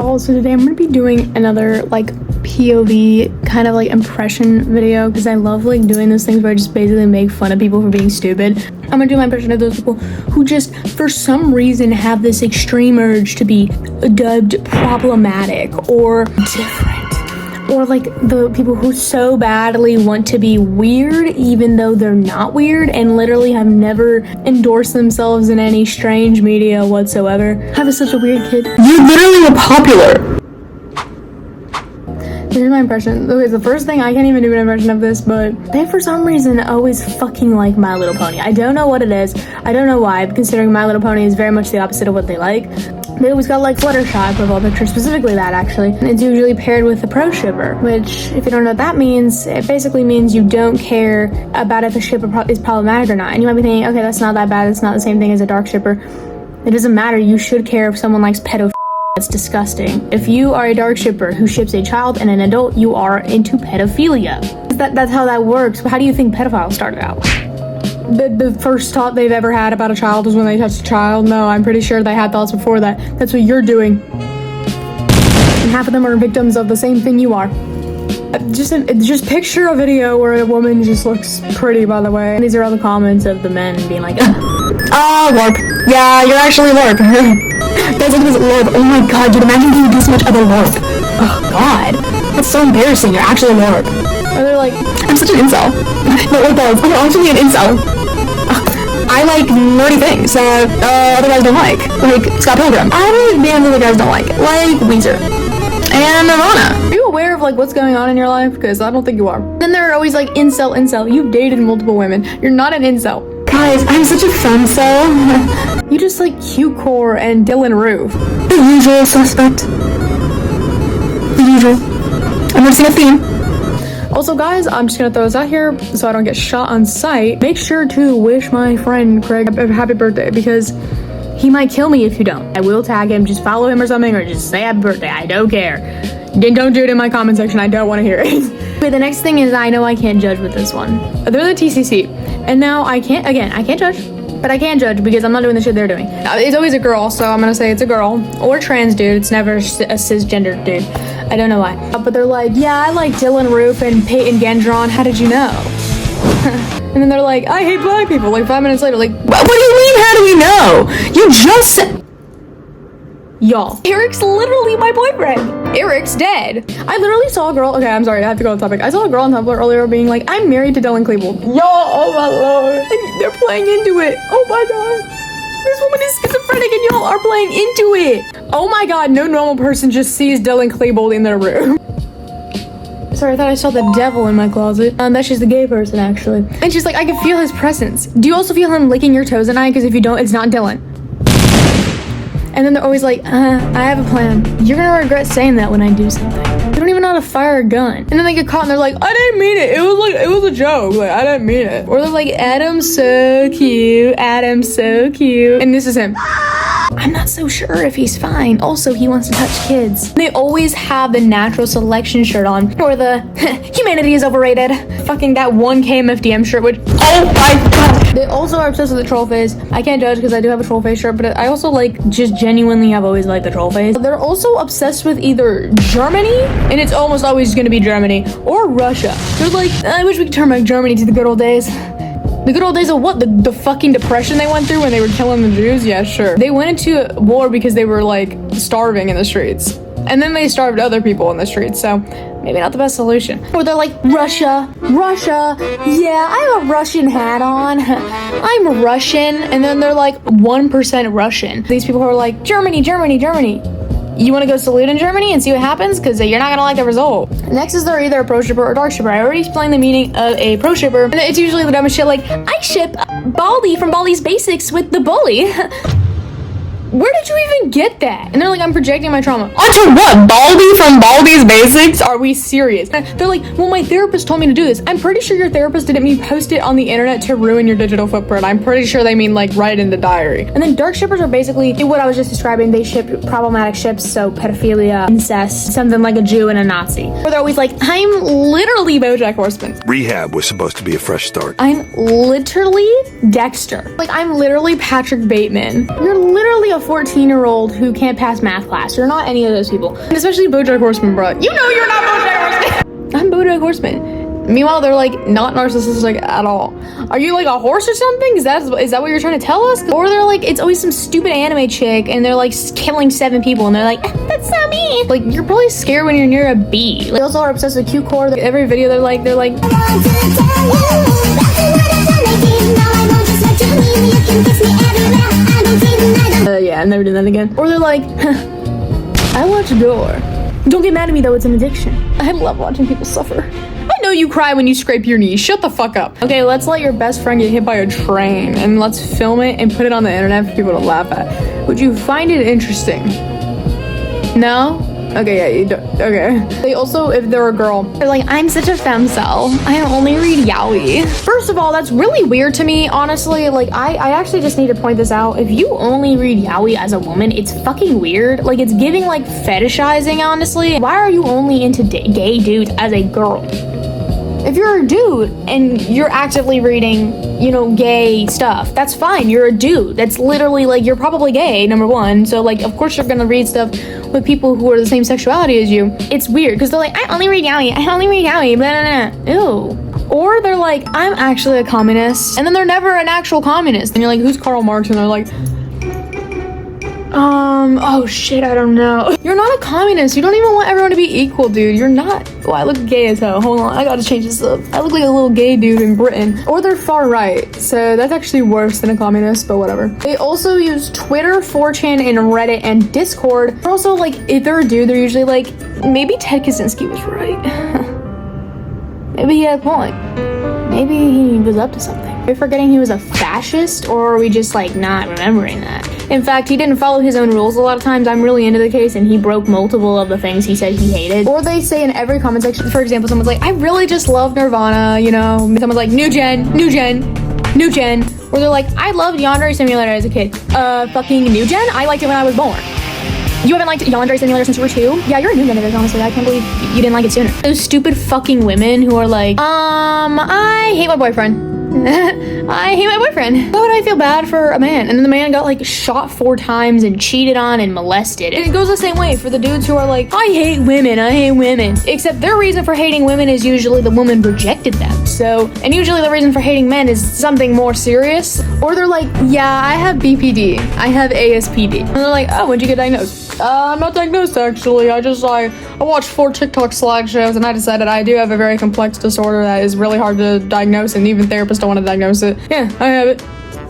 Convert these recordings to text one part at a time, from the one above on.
Also today I'm gonna be doing another like POV kind of like impression video because I love like doing those things where I just basically make fun of people for being stupid. I'm gonna do my impression of those people who just for some reason have this extreme urge to be dubbed problematic or different. Or like the people who so badly want to be weird even though they're not weird and literally have never endorsed themselves in any strange media whatsoever. I was such a weird kid. You literally were popular. Here's my impression. Okay, the first thing, I can't even do an impression of this, but they for some reason always fucking like My Little Pony. I don't know what it is. I don't know why, considering My Little Pony is very much the opposite of what they like. They always got like Fluttershy profile picture, specifically that actually. It's usually paired with a pro shipper, which if you don't know what that means, it basically means you don't care about if a shipper is problematic or not. And you might be thinking, okay, that's not that bad. It's not the same thing as a dark shipper. It doesn't matter. You should care if someone likes pedophilia. That's disgusting. If you are a dark shipper who ships a child and an adult, you are into pedophilia. That's how that works. How do you think pedophiles started out? The first thought they've ever had about a child is when they touched a child. No, I'm pretty sure they had thoughts before that. That's what you're doing. And half of them are victims of the same thing you are. Just picture a video where a woman just looks pretty, by the way. And these are all the comments of the men being like, Oh, LARP. Yeah, you're actually LARP. Guys, look at this LARP. Oh my god, dude, imagine doing this much of a LARP. Oh god. That's so embarrassing. You're actually a LARP. Or they're like, I'm such an incel. No, wait, guys, I'm actually an incel. I like nerdy things that other guys don't like Scott Pilgrim. I like bands other guys don't like Weezer and Nirvana. Are you aware of like what's going on in your life? Because I don't think you are. Then they're always like, incel. You've dated multiple women. You're not an incel. Guys, I'm such a femcel. You just like Q-Core and Dylan Roof. The usual suspect. The usual. I'm noticing a theme. Also guys, I'm just gonna throw this out here so I don't get shot on sight. Make sure to wish my friend Craig a happy birthday because he might kill me if you don't. I will tag him, just follow him or something, or just say happy birthday. I don't care. Don't do it in my comment section. I don't want to hear it. But the next thing is I know I can't judge with this one. They're the TCC. And now I can't judge. But I can judge because I'm not doing the shit they're doing. It's always a girl, so I'm gonna say it's a girl. Or trans dude. It's never a cisgendered dude. I don't know why. But they're like, yeah, I like Dylan Roof and Peyton Gendron. How did you know? And then they're like, I hate black people. Like 5 minutes later, like, what do you mean, how do we know? You just said... Y'all, Eric's literally my boyfriend. Eric's dead. I literally saw a girl. Okay, I'm sorry, I have to go on topic. I saw a girl on Tumblr earlier being like, I'm married to Dylan Klebold. Y'all, oh my lord. And they're playing into it. Oh my god. This woman is schizophrenic and y'all are playing into it. Oh my god, no normal person just sees Dylan Klebold in their room. Sorry, I thought I saw the devil in my closet. That's just the gay person, actually. And she's like, I can feel his presence. Do you also feel him licking your toes at night? Because if you don't, it's not Dylan. And then they're always like, I have a plan. You're gonna regret saying that when I do something. They don't even know how to fire a gun. And then they get caught and they're like, I didn't mean it. It was a joke. Like, I didn't mean it. Or they're like, Adam's so cute. Adam's so cute. And this is him. I'm not so sure if he's fine. Also, he wants to touch kids. They always have the natural selection shirt on. Or the humanity is overrated. Fucking that 1K MFDM shirt, which, oh my god. They also are obsessed with the troll face. I can't judge because I do have a troll face shirt, but I also like just genuinely have always liked the troll face. They're also obsessed with either Germany, and it's almost always gonna be Germany, or Russia. They're like, I wish we could turn back Germany to the good old days. The good old days of what? The fucking depression they went through when they were killing the Jews? Yeah, sure. They went into war because they were like starving in the streets. And then they starved other people in the streets, so maybe not the best solution. Or they're like, Russia, yeah, I have a Russian hat on. I'm Russian. And then they're like 1% Russian. These people who are like, Germany. You want to go salute in Germany and see what happens? Because you're not going to like the result. Next is they're either a pro shipper or dark shipper. I already explained the meaning of a pro shipper. And it's usually the dumbest shit like, I ship Baldy from Baldy's Basics with the bully. Where did you even get that? And they're like, I'm projecting my trauma. Onto what? Baldy from Baldy's Basics? Are we serious? They're like, well, my therapist told me to do this. I'm pretty sure your therapist didn't mean post it on the internet to ruin your digital footprint. I'm pretty sure they mean like write in the diary. And then dark shippers are basically what I was just describing. They ship problematic ships, so pedophilia, incest, something like a Jew and a Nazi. Or they're always like, I'm literally BoJack Horseman. Rehab was supposed to be a fresh start. I'm literally Dexter. Like, I'm literally Patrick Bateman. You're literally a a 14-year-old who can't pass math class. You're not any of those people. And especially BoJack Horseman, bro. You know you're not BoJack Horseman. I'm BoJack Horseman. Meanwhile, they're like not narcissistic at all. Are you like a horse or something? Is that what you're trying to tell us? Or they're like, it's always some stupid anime chick and they're like killing 7 people and they're like, that's not me. Like, you're probably scared when you're near a bee. They also are obsessed with Q-core. Every video they're like, yeah, I'm never doing that again. Or they're like, I watch gore. Don't get mad at me though, it's an addiction. I love watching people suffer. I know you cry when you scrape your knee. Shut the fuck up. Okay, let's let your best friend get hit by a train and let's film it and put it on the internet for people to laugh at. Would you find it interesting? No? Okay, yeah, you don't. Okay. They also, if they're a girl, they're like, I'm such a femcel. I only read yaoi. First of all, that's really weird to me, honestly. Like, I actually just need to point this out. If you only read yaoi as a woman, it's fucking weird. Like, it's giving, like, fetishizing, honestly. Why are you only into gay dudes as a girl? If you're a dude and you're actively reading, you know, gay stuff, that's fine. You're a dude. That's literally, like, you're probably gay, number one. So, like, of course you're gonna read stuff with people who are the same sexuality as you. It's weird, because they're like, I only read yaoi, blah, blah, blah. Ew. Or they're like, I'm actually a communist. And then they're never an actual communist. And you're like, who's Karl Marx? And they're like, oh shit, I don't know. You're not a communist. You don't even want everyone to be equal, dude. You're not. Well, I look gay as hell. Hold on, I gotta change this up. I look like a little gay dude in Britain. Or they're far right, so that's actually worse than a communist, but whatever. They also use Twitter, 4chan, and Reddit, and Discord. They're also like, if they're a dude, they're usually like, maybe Ted Kaczynski was right. Maybe he had a point. Maybe he was up to something. Are we forgetting he was a fascist, or are we just like not remembering that? In fact, he didn't follow his own rules a lot of times. I'm really into the case, and he broke multiple of the things he said he hated. Or they say in every comment section, for example, someone's like, I really just love Nirvana, you know? Someone's like, new gen. Or they're like, I loved Yandere Simulator as a kid. Fucking new gen? I liked it when I was born. You haven't liked Yandere Simulator since you were 2? Yeah, you're a new gen, honestly. I can't believe you didn't like it sooner. Those stupid fucking women who are like, I hate my boyfriend. I hate my boyfriend. Why would I feel bad for a man? And then the man got like shot 4 times and cheated on and molested. And it goes the same way for the dudes who are like, I hate women. Except their reason for hating women is usually the woman rejected them. So, and usually the reason for hating men is something more serious. Or they're like, yeah, I have BPD. I have ASPD. And they're like, oh, when'd you get diagnosed? I'm not diagnosed, actually. I watched 4 TikTok slideshows and I decided I do have a very complex disorder that is really hard to diagnose, and even therapists don't want to diagnose it. Yeah, I have it.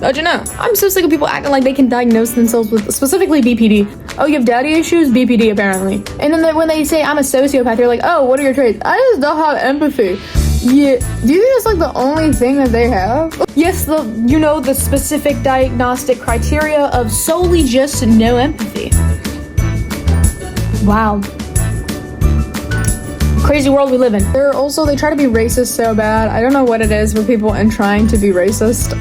How'd you know? I'm so sick of people acting like they can diagnose themselves with specifically BPD. Oh, you have daddy issues? BPD, apparently. And then when they say I'm a sociopath, they're like, oh, what are your traits? I just don't have empathy. Yeah, do you think that's like the only thing that they have? Yes, the specific diagnostic criteria of solely just no empathy. Wow. Crazy world we live in. They try to be racist so bad. I don't know what it is with people and trying to be racist.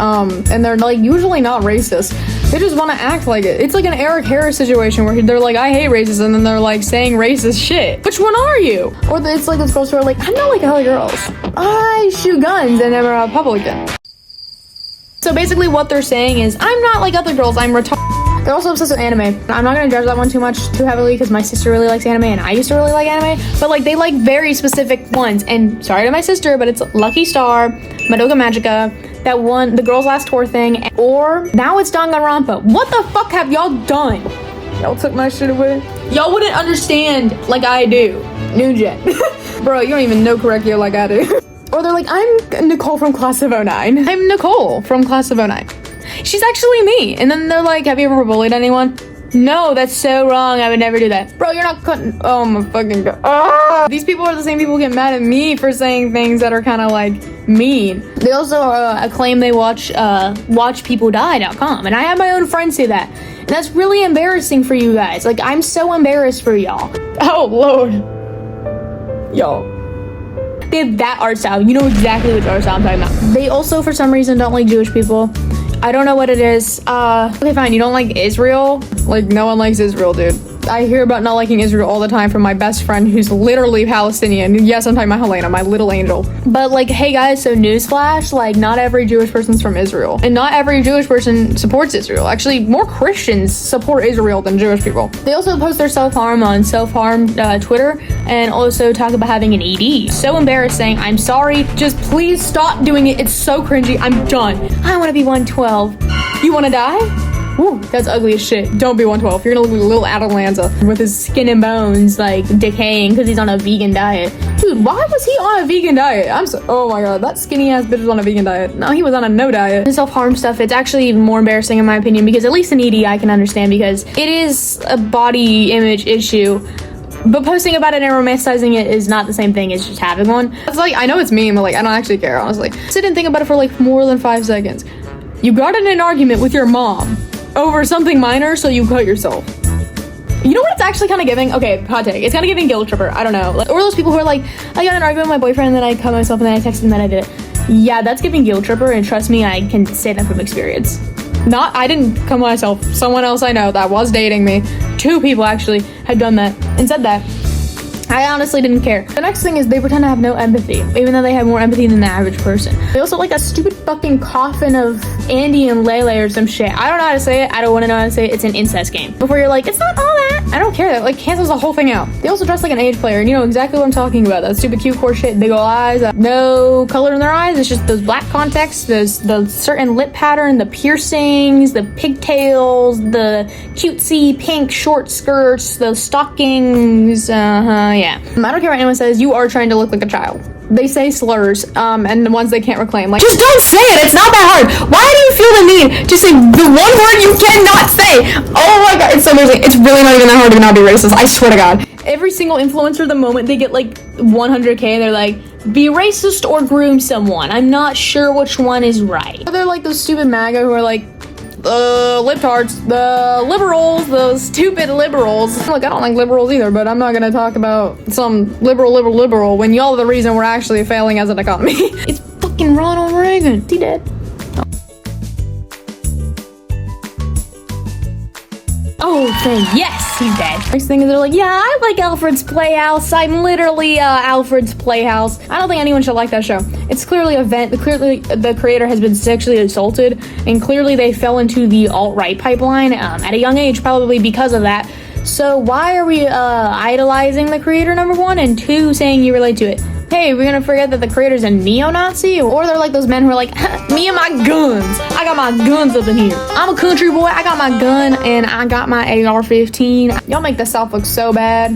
And they're like usually not racist. They just want to act like it. It's like an Eric Harris situation where they're like, I hate racism, and then they're like saying racist shit. Which one are you? Or it's like those girls who are like, I'm not like other girls. I shoot guns and I'm a Republican. So basically what they're saying is, I'm not like other girls, I'm retarded. They're also obsessed with anime. I'm not gonna judge that one too heavily because my sister really likes anime and I used to really like anime. But like they like very specific ones. And sorry to my sister, but it's Lucky Star, Madoka Magica, that one, the Girls Last Tour thing, or now it's Danganronpa. What the fuck have y'all done? Y'all took my shit away. Y'all wouldn't understand like I do. New gen. Bro, you don't even know Correcchio like I do. Or they're like, I'm Nicole from Class of 09. I'm Nicole from Class of 09. She's actually me. And then they're like, have you ever bullied anyone? No, that's so wrong. I would never do that. Bro, you're not cutting. Oh my fucking god. Ah! These people are the same people who get mad at me for saying things that are kind of like mean. They also claim they watch watchpeopledie.com. And I have my own friends say that. And that's really embarrassing for you guys. Like, I'm so embarrassed for y'all. Oh, Lord. Y'all. They have that art style. You know exactly which art style I'm talking about. They also, for some reason, don't like Jewish people. I don't know what it is. Okay, fine. You don't like Israel? Like, no one likes Israel, dude. I hear about not liking Israel all the time from my best friend who's literally Palestinian. Yes, I'm talking about Helena, my little angel. But like, hey guys, so newsflash, like not every Jewish person's from Israel. And not every Jewish person supports Israel. Actually, more Christians support Israel than Jewish people. They also post their self-harm on self-harm Twitter and also talk about having an ED. So embarrassing. I'm sorry. Just please stop doing it. It's so cringy. I'm done. I want to be 112. You want to die? Ooh, that's ugly as shit. Don't be 112. You're gonna look like little Adelanza with his skin and bones like decaying because he's on a vegan diet. Dude, why was he on a vegan diet? Oh my god, that skinny ass bitch was on a vegan diet. No, he was on a no diet. The self-harm stuff, it's actually more embarrassing in my opinion because at least an ED I can understand because it is a body image issue. But posting about it and romanticizing it is not the same thing as just having one. It's like, I know it's mean, but like, I don't actually care, honestly. Sit and think about it for like more than 5 seconds. You got in an argument with your mom over something minor, so you cut yourself. You know what it's actually kind of giving? Okay, hot take. It's kind of giving guilt tripper. I don't know. Or those people who are like, I got in an argument with my boyfriend and then I cut myself and then I texted him and then I did it. Yeah, that's giving guilt tripper, and trust me, I can say that from experience. I didn't cut myself. Someone else I know that was dating me. 2 people actually had done that and said that. I honestly didn't care. The next thing is they pretend to have no empathy, even though they have more empathy than the average person. They also like a stupid fucking coffin of Andy and Lele or some shit. I don't know how to say it. I don't want to know how to say it. It's an incest game. Before you're like, it's not all that. I don't care. That like cancels the whole thing out. They also dress like an age player, and you know exactly what I'm talking about. That stupid cute core shit. Big ol' eyes, no color in their eyes. It's just those black contacts, the certain lip pattern, the piercings, the pigtails, the cutesy pink short skirts, the stockings. Yeah. I don't care what anyone says. You are trying to look like a child. They say slurs, and the ones they can't reclaim. Like, Just don't say it. It's not that hard. Why do you feel the need to say the one word you cannot say? Oh my god, it's so amazing. It's really not even that hard to not be racist. I swear to god. every single influencer, the moment they get like 100K, they're like, be racist or groom someone. I'm not sure which one is right. They're like those stupid MAGA who are like, the libtards, the liberals, those stupid liberals. Look, I don't like liberals either, but I'm not gonna talk about some liberal when y'all are the reason we're actually failing as an economy. It's fucking Ronald Reagan. He dead. Oh, yes, he's dead. Next thing is they're like, yeah, I like Alfred's Playhouse. I'm literally Alfred's Playhouse. I don't think anyone should like that show. It's clearly a vent. Clearly, the creator has been sexually assaulted, and clearly they fell into the alt-right pipeline at a young age, probably because of that. So why are we idolizing the creator, number one, and two, saying you relate to it? Hey, we're gonna forget that the creator's a neo-Nazi? Or they're like those men who are like, me and my guns. I got my guns up in here. I'm a country boy. I got my gun and I got my AR-15. Y'all make the South look so bad.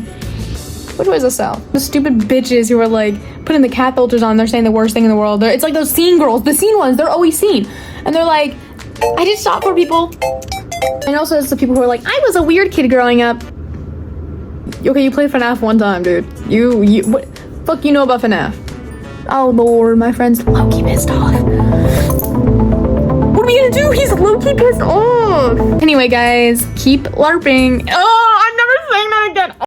Which way is the South? The stupid bitches who are like putting the cat filters on. They're saying the worst thing in the world. It's like those scene girls, the scene ones. They're always seen. And they're like, I did stop for people. And also it's the people who are like, I was a weird kid growing up. Okay, you played FNAF one time, dude. What fuck you know about FNAF? Oh lord, my friend's low-key pissed off. What are we gonna do? He's low-key pissed off. Anyway, guys, keep LARPing. Oh, I'm never saying that again.